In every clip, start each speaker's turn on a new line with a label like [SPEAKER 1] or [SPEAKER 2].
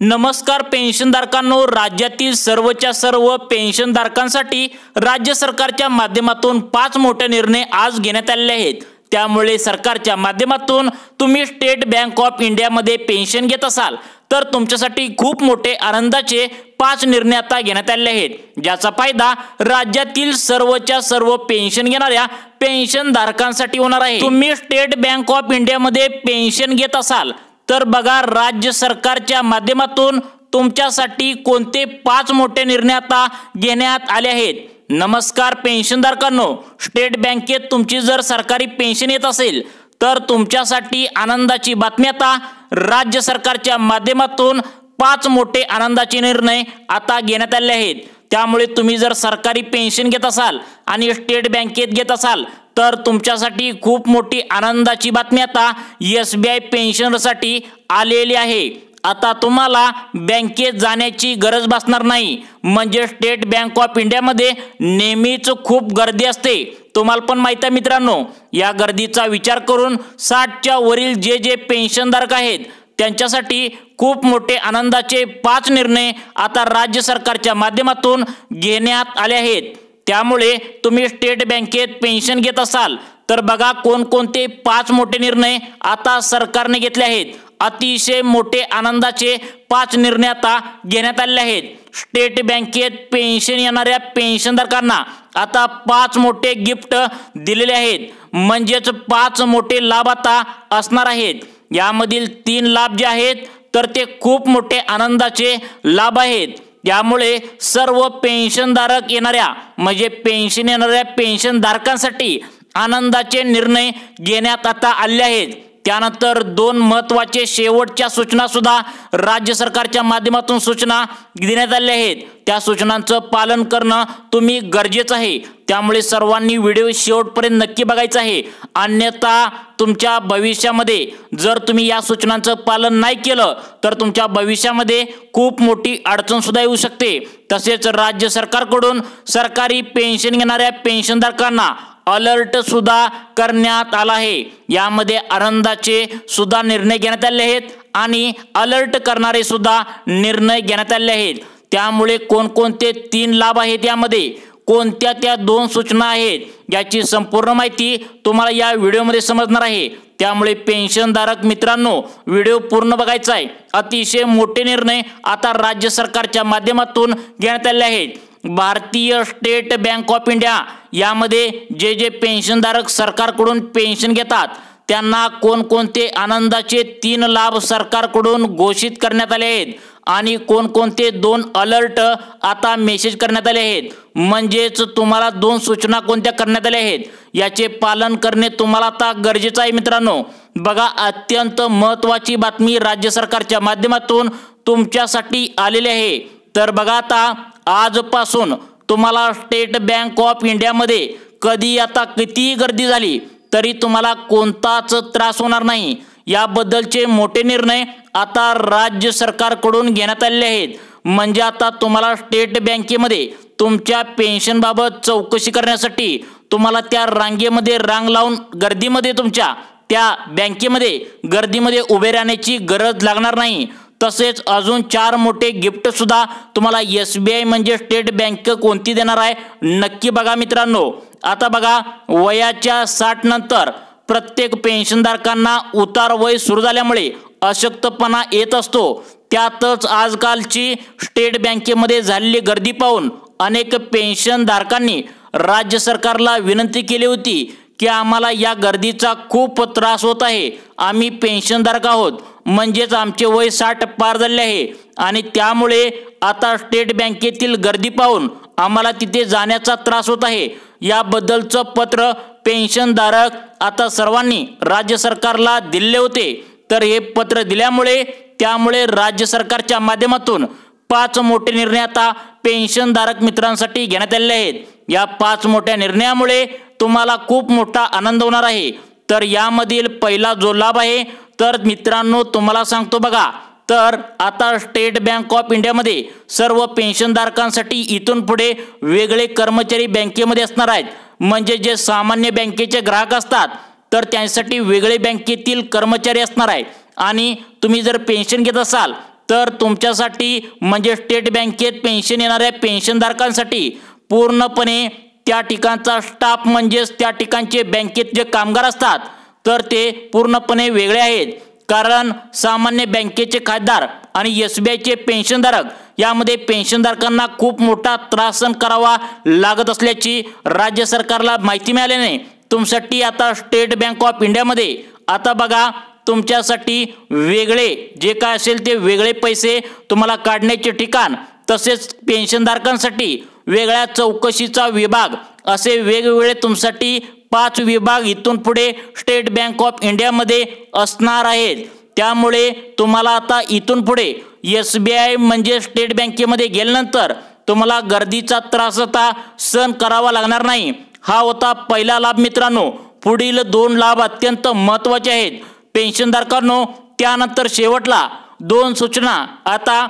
[SPEAKER 1] नमस्कार पेन्शनधारकांनो, राज्यातील सर्वच्या सर्व पेन्शनधारकांसाठी राज्य सरकारच्या माध्यमातून 5 मोठे निर्णय आज घेण्यात आले आहेत। त्यामुळे सरकारच्या माध्यमातून तुम्ही स्टेट बँक ऑफ इंडियामध्ये पेन्शन घेत असाल तर तुमच्यासाठी खूप मोठे आनंदाचे 5 निर्णय आता घेण्यात आले आहेत, ज्याचा फायदा राज्यातील सर्वच्या सर्व पेन्शन घेणाऱ्या पेन्शनधारकांसाठी होणार आहे। तुम्ही स्टेट बँक ऑफ इंडियामध्ये पेन्शन घेत असाल तर बघा, राज्य सरकारच्या माध्यमातून तुमच्यासाठी कोणते 5 मोठे निर्णय आता घेण्यात आले आहेत। नमस्कार पेन्शनधारकांनो, स्टेट बँकेत तुमची जर सरकारी पेन्शन येत असेल तर तुमच्यासाठी आनंदाची बातमी आता राज्य सरकारच्या माध्यमातून 5 मोठे आनंदाचे निर्णय आता घेण्यात आले आहेत। त्यामुळे तुम्ही जर सरकारी पेन्शन घेत असाल आणि स्टेट बँकेत घेत असाल तर तुमच्यासाठी खूप मोठी आनंदाची बातमी आता SBI पेन्शनरसाठी आलेली आहे। आता तुम्हाला बँकेत जाण्याची गरज भासणार नाही, म्हणजे स्टेट बँक ऑफ इंडियामध्ये नेहमीच खूप गर्दी असते। तुम्हाला पण माहिती आहे मित्रांनो, या गर्दीचा विचार करून 60च्या वरील जे पेन्शनधारक आहेत त्यांच्यासाठी खूप मोठे आनंदाचे 5 निर्णय आता राज्य सरकारच्या माध्यमातून घेण्यात आले आहेत। त्यामुळे तुम्ही स्टेट बँकेत पेन्शन घेत असाल तर बघा, कोणकोणते 5 मोठे निर्णय आता सरकारने घेतले आहेत। अतिशय मोठे आनंदाचे 5 निर्णय आता घेण्यात आले आहेत। स्टेट बँकेत पेन्शन येणाऱ्या पेन्शनधारकांना आता 5 मोठे गिफ्ट दिलेले आहेत, म्हणजेच 5 मोठे लाभ आता असणार आहेत। यामधील 3 लाभ जे आहेत तर ते खूप मोठे आनंदाचे लाभ आहेत। त्यामुळे सर्व पेन्शनधारक येणाऱ्या म्हणजे पेन्शन येणाऱ्या पेन्शनधारकांसाठी आनंदाचे निर्णय घेण्यात आता आले आहेत। त्यानंतर 2 महत्त्वाचे शेवटच्या सूचना सुद्धा राज्य सरकारच्या माध्यमातून सूचना देण्यात आल्या आहेत। त्या सूचनांचं पालन करणं तुम्ही गरजेचं आहे। त्यामुळे सर्वांनी व्हिडिओ शेवटपर्यंत नक्की बघायचा आहे, अन्यथा तुमच्या भविष्यामध्ये जर तुम्ही या सूचनांचं पालन नाही केलं तर तुमच्या भविष्यामध्ये खूप मोठी अडचण सुद्धा येऊ शकते। तसेच राज्य सरकारकडून सरकारी पेन्शन घेणाऱ्या पेन्शनधारकांना अलर्ट सुद्धा करण्यात आला आहे। यामध्ये आनंदाचे सुद्धा निर्णय घेण्यात आले आहेत आणि अलर्ट करणारे सुद्धा निर्णय घेण्यात आले आहेत। त्यामुळे कोणकोणते 3 लाभ आहेत, यामध्ये कोणत्या त्या 2 सूचना आहेत, याची संपूर्ण माहिती तुम्हाला या व्हिडिओमध्ये समजणार आहे। त्यामुळे पेन्शनधारक मित्रांनो, व्हिडिओ पूर्ण बघायचा आहे। अतिशय मोठे निर्णय आता राज्य सरकारच्या माध्यमातून घेण्यात आले आहेत। भारतीय स्टेट बँक ऑफ इंडिया यामध्ये जे पेन्शनधारक सरकारकडून पेन्शन घेतात त्यांना कोणकोणते आनंदाचे 3 लाभ सरकारकडून घोषित करण्यात आले आहेत आणि कोणकोणते 2 अलर्ट आता मेसेज करण्यात आले आहेत। म्हणजेच तुम्हाला 2 सूचना कोणत्या करण्यात आल्या आहेत याचे पालन करणे तुम्हाला आता गरजेचं आहे। मित्रांनो बघा, अत्यंत महत्त्वाची बातमी राज्य सरकारच्या माध्यमातून तुमच्यासाठी आलेली आहे। तर बघा, आता आजपासून तुम्हाला स्टेट बँक ऑफ इंडियामध्ये कधी आता कितीही गर्दी झाली तरी तुम्हाला कोणताच त्रास होणार नाही। याबद्दलचे मोठे निर्णय आता राज्य सरकारकडून घेण्यात आलेले आहेत। म्हणजे आता तुम्हाला स्टेट बँकेमध्ये तुमच्या पेन्शनबाबत चौकशी करण्यासाठी तुम्हाला त्या रांगेमध्ये रांग लावून गर्दीमध्ये तुमच्या त्या बँकेमध्ये गर्दीमध्ये उभे राहण्याची गरज लागणार नाही। तसेच अजून 4 मोठे गिफ्ट सुद्धा तुम्हाला SBI म्हणजे स्टेट बँक कोणती देणार आहे नक्की बघा मित्रांनो। आता बघा, वयाच्या 60 नंतर प्रत्येक पेन्शनधारकांना उतार वय सुरू झाल्यामुळे अशक्तपणा येत असतो। त्यातच आजकालची स्टेट बँकेमध्ये झालेली गर्दी पाहून अनेक पेन्शनधारकांनी राज्य सरकारला विनंती केली होती की आम्हाला या गर्दीचा खूप त्रास होत आहे, आम्ही पेन्शनधारक आहोत, म्हणजेच आमचे वय 60 पार झाले आहे आणि त्यामुळे आता स्टेट बँकेतील गर्दी पाहून आम्हाला तिथे जाण्याचा त्रास होत आहे। याबद्दलचं पत्र पेन्शनधारक आता सर्वांनी राज्य सरकारला दिले होते। तर हे पत्र दिल्यामुळे त्यामुळे राज्य सरकारच्या माध्यमातून 5 मोठे निर्णय आता पेन्शनधारक मित्रांसाठी घेण्यात आलेले आहेत। या 5 मोठ्या निर्णयामुळे तुम्हाला खूप मोठा आनंद होणार आहे। तर यामधील पहिला जो लाभ आहे तर मित्रांनो तुम्हाला सांगतो बघा, तर आता स्टेट बँक ऑफ इंडियामध्ये सर्व पेन्शनधारकांसाठी इथून पुढे वेगळे कर्मचारी बँकेमध्ये असणार आहेत। म्हणजे जे सामान्य बँकेचे ग्राहक असतात तर त्यांच्यासाठी वेगळे बँकेतील कर्मचारी असणार आहेत आणि तुम्ही जर पेन्शन घेत असाल तर तुमच्यासाठी म्हणजे स्टेट बँकेत पेन्शन येणाऱ्या पेन्शनधारकांसाठी पूर्णपणे त्या ठिकाणचा स्टाफ म्हणजेच त्या ठिकाणचे बँकेत जे कामगार असतात तर ते पूर्णपणे वेगळे आहेत। कारण सामान्य बँकेचे खातेदार आणि SBIचे पेन्शनधारक यामध्ये पेन्शनधारकांना खूप मोठा त्रास सहन करावा लागत असल्याची राज्य सरकारला माहिती मिळाल्याने तुमच्यासाठी आता स्टेट बँक ऑफ इंडियामध्ये आता बघा तुमच्यासाठी वेगळे जे काय असेल ते वेगळे पैसे तुम्हाला काढण्याचे ठिकाण तसेच पेन्शनधारकांसाठी वेगळ्या चौकशीचा विभाग असे वेगवेगळे तुमच्यासाठी 5 विभाग इथून पुढे स्टेट बँक ऑफ इंडियामध्ये असणार आहेत। त्यामुळे तुम्हाला आता इथून पुढे SBI म्हणजे स्टेट बँकेमध्ये गेल्यानंतर तुम्हाला गर्दीचा त्रास आता सहन करावा लागणार नाही। हा होता पहिला लाभ मित्रांनो। पुढील 2 लाभ अत्यंत महत्त्वाचे आहेत पेन्शनधारकांनो। त्यानंतर शेवटला 2 सूचना आता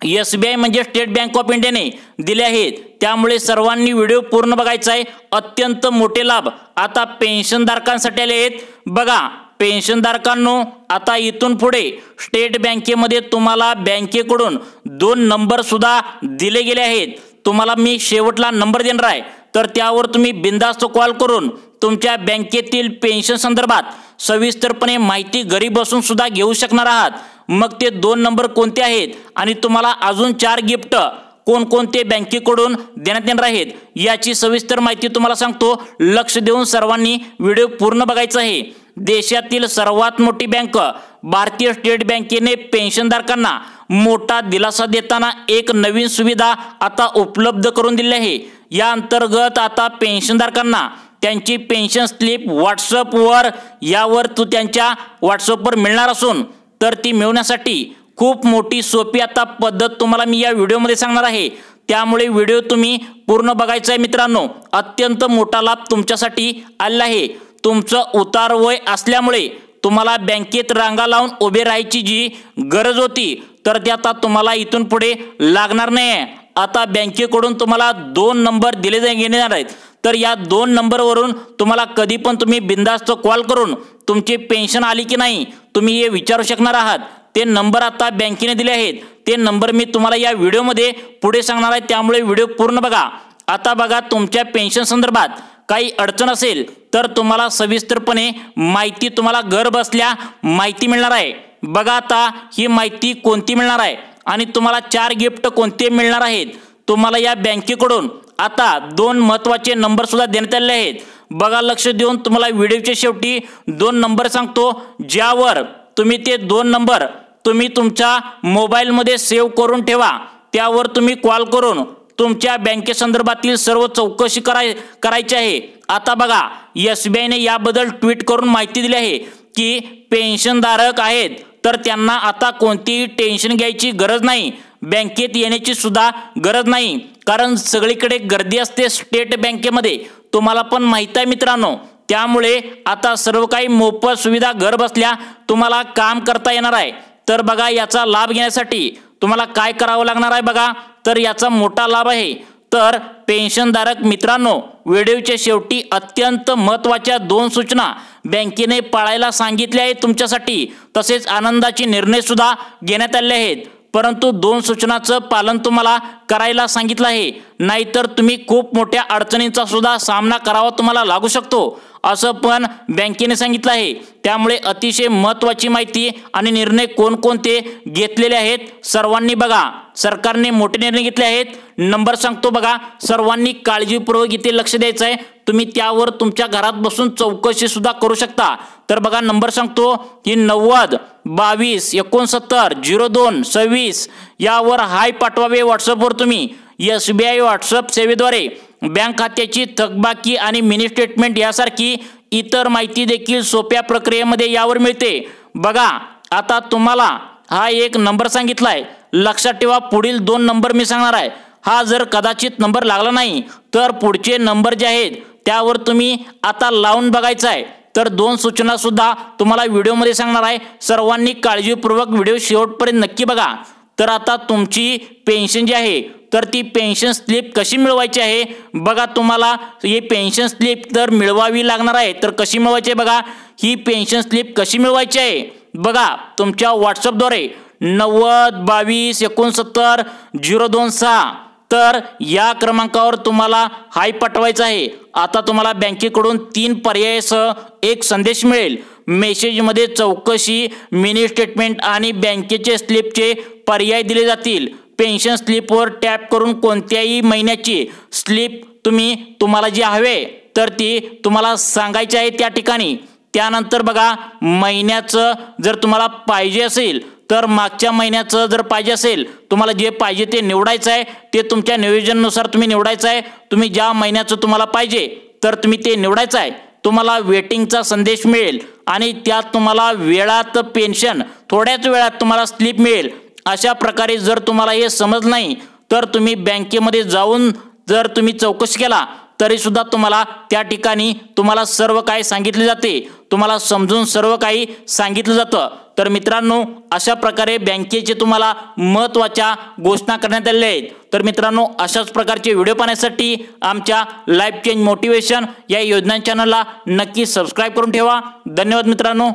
[SPEAKER 1] SBI म्हणजे स्टेट बँक ऑफ इंडियाने दिले आहेत, त्यामुळे सर्वांनी व्हिडिओ पूर्ण बघायचा आहे। अत्यंत मोठे लाभ आता पेन्शनधारकांसाठी आले आहेत। बघा पेन्शनधारकांनो आता इथून पुढे स्टेट बँकेमध्ये तुम्हाला बँकेकडून 2 नंबर सुद्धा दिले गेले आहेत। तुम्हाला मी शेवटला नंबर देणार आहे तर त्यावर तुम्ही बिनधास्त कॉल करून तुमच्या बँकेतील पेन्शन संदर्भात सविस्तरपणे माहिती घरी बसून सुद्धा घेऊ शकणार आहात। मग ते 2 नंबर कोणते आहेत आणि तुम्हाला अजून 4 गिफ्ट कोणकोणते बँकेकडून देण्यात येणार आहेत याची सविस्तर माहिती तुम्हाला सांगतो। लक्ष देऊन सर्वांनी व्हिडिओ पूर्ण बघायचा आहे। देशातील सर्वात मोठी बँक भारतीय स्टेट बँकेने पेन्शनधारकांना मोठा दिलासा देताना एक नवीन सुविधा आता उपलब्ध करून दिली आहे। या अंतर्गत आता पेन्शनधारकांना त्यांची पेन्शन स्लिप व्हॉट्सअपवर यावर त्यांच्या व्हॉट्सअपवर मिळणार असून तर ती मिळवण्यासाठी खूप मोठी सोपी आता पद्धत तुम्हाला मी या व्हिडिओमध्ये सांगणार आहे। त्यामुळे व्हिडिओ तुम्ही पूर्ण बघायचा आहे मित्रांनो। अत्यंत मोठा लाभ तुमच्यासाठी आला आहे। तुमचं उतार वय असल्यामुळे तुम्हाला बँकेत रांगा लावून उभे राहायची जी गरज होती तर ते आता तुम्हाला इथून पुढे लागणार नाही। आता बँकेकडून तुम्हाला 2 नंबर दिले घेणार आहेत तर या 2 नंबरवरून तुम्हाला कधी पण तुम्ही बिनधास्त कॉल करून तुमची पेन्शन आली की नाही तुम्ही हे विचारू शकणार आहात। ते नंबर आता बँकेने दिले आहेत, ते नंबर मी तुम्हाला या व्हिडिओमध्ये पुढे सांगणार आहे, त्यामुळे व्हिडिओ पूर्ण बघा। आता बघा तुमच्या पेन्शन संदर्भात काही अडचण असेल तर तुम्हाला सविस्तरपणे माहिती तुम्हाला घर बसल्या माहिती मिळणार आहे। बघा आता ही माहिती कोणती मिळणार आहे आणि तुम्हाला 4 गिफ्ट कोणते मिळणार आहेत। तुम्हाला या बँकेकडून आता 2 महत्त्वाचे नंबर सुद्धा देण्यात आले आहेत। बघा लक्ष देऊन तुम्हाला व्हिडिओच्या शेवटी 2 नंबर सांगतो ज्यावर तुम्ही ते 2 नंबर तुम्ही तुमच्या मोबाईलमध्ये सेव्ह करून ठेवा। त्यावर तुम्ही कॉल करून तुमच्या बँकेसंदर्भातील सर्व चौकशी करायची आहे। आता बघा SBIने याबद्दल ट्विट करून माहिती दिली आहे की पेन्शनधारक आहेत तर त्यांना आता कोणतीही टेन्शन घ्यायची गरज नाही, बँकेत येण्याची सुद्धा गरज नाही, कारण सगळीकडे गर्दी असते स्टेट बँकेमध्ये, तुम्हाला पण माहिती आहे मित्रांनो। त्यामुळे आता सर्व काही मोफत सुविधा घर बसल्या तुम्हाला काम करता येणार आहे। तर बघा याचा लाभ घेण्यासाठी तुम्हाला काय करावं लागणार आहे बघा, तर याचा मोठा लाभ आहे। तर पेन्शनधारक मित्रांनो व्हिडिओच्या शेवटी अत्यंत महत्त्वाच्या 2 सूचना बँकेने पाळायला सांगितल्या आहेत तुमच्यासाठी, तसेच आनंदाचे निर्णय सुद्धा घेण्यात आले आहेत। परंतु 2 सूचनांचं पालन तुम्हाला करायला सांगितलं आहे, नाहीतर तुम्ही खूप मोठ्या अडचणींचा सुद्धा सामना करावा तुम्हाला लागू शकतो असं पण बँकेने सांगितलं आहे। त्यामुळे अतिशय महत्त्वाची माहिती आणि निर्णय कोणकोणते घेतलेले आहेत सर्वांनी बघा। सरकारने मोठे निर्णय घेतले आहेत, नंबर सांगतो बघा, सर्वांनी काळजीपूर्वक इथे लक्ष द्यायचं आहे। तुम्ही त्यावर तुमच्या घरात बसून चौकशी सुद्धा करू शकता। तर बघा नंबर सांगतो की 90 22 69 02 26 यावर हाय पाठवावे व्हॉट्सअपवर तुम्ही। SBI व्हॉट्सअप सेवेद्वारे बँक खात्याची थकबाकी आणि मिनी स्टेटमेंट यासारखी इतर माहिती देखील सोप्या प्रक्रियेमध्ये यावर मिळते। बघा आता तुम्हाला हा एक नंबर सांगितलाय, लक्षात ठेवा पुढील 2 नंबर मी सांगणार आहे। हा जर कदाचित नंबर लागला नाही तर पुढचे नंबर जे आहेत त्यावर तुम्ही आता लावून बघायचा आहे। तर 2 सूचना सुद्धा तुम्हाला व्हिडिओमध्ये सांगणार आहे, सर्वांनी काळजीपूर्वक व्हिडिओ शेवटपर्यंत नक्की बघा। तर आता तुमची पेन्शन जी आहे तर ती पेन्शन स्लिप कशी मिळवायची आहे बघा। तुम्हाला ही पेन्शन स्लिप तर मिळवावी लागणार आहे, तर कशी मिळवायची आहे बघा। ही पेन्शन स्लिप कशी मिळवायची आहे बघा, तुमच्या व्हॉट्सअपद्वारे 902269 तर या क्रमांकावर तुम्हाला हाय पाठवायचा आहे। आता तुम्हाला बँकेकडून 3 पर्यायासह एक संदेश मिळेल। मेसेजमध्ये चौकशी, मिनी स्टेटमेंट आणि बँकेचे स्लिपचे पर्याय दिले जातील। पेन्शन स्लिपवर टॅप करून कोणत्याही महिन्याची स्लिप तुम्हाला जी हवे तर ती तुम्हाला सांगायची आहे त्या ठिकाणी। त्यानंतर बघा, महिन्याचं जर तुम्हाला पाहिजे असेल तर मागच्या महिन्याचं जर पाहिजे असेल, तुम्हाला जे पाहिजे ते निवडायचं आहे। ते तुमच्या नियोजनानुसार तुम्ही निवडायचं आहे। तुम्ही ज्या महिन्याचं तुम्हाला पाहिजे तर तुम्ही ते निवडायचं आहे। तुम्हाला वेटिंगचा संदेश मिळेल आणि त्यात तुम्हाला वेळात पेन्शन, थोड्याच वेळात तुम्हाला स्लिप मिळेल। अशा प्रकारे जर तुम्हाला हे समज नाही तर तुम्ही बँकेमध्ये जाऊन जर तुम्ही चौकशी केला तरी सुद्धा तुम्हाला त्या ठिकाणी तुम्हाला सर्व काही सांगितले जाते, तुम्हाला समजून सर्व काही सांगितलं जातं। तर मित्रांनो, अशा प्रकारे बँकेचे तुम्हाला महत्त्वाच्या घोषणा करण्यात आलेल्या आहेत। तर मित्रांनो, अशाच प्रकारचे व्हिडिओ पाहण्यासाठी आमच्या लाईफ चेंज मोटिवेशन या योजना चॅनलला नक्की सबस्क्राईब करून ठेवा। धन्यवाद मित्रांनो।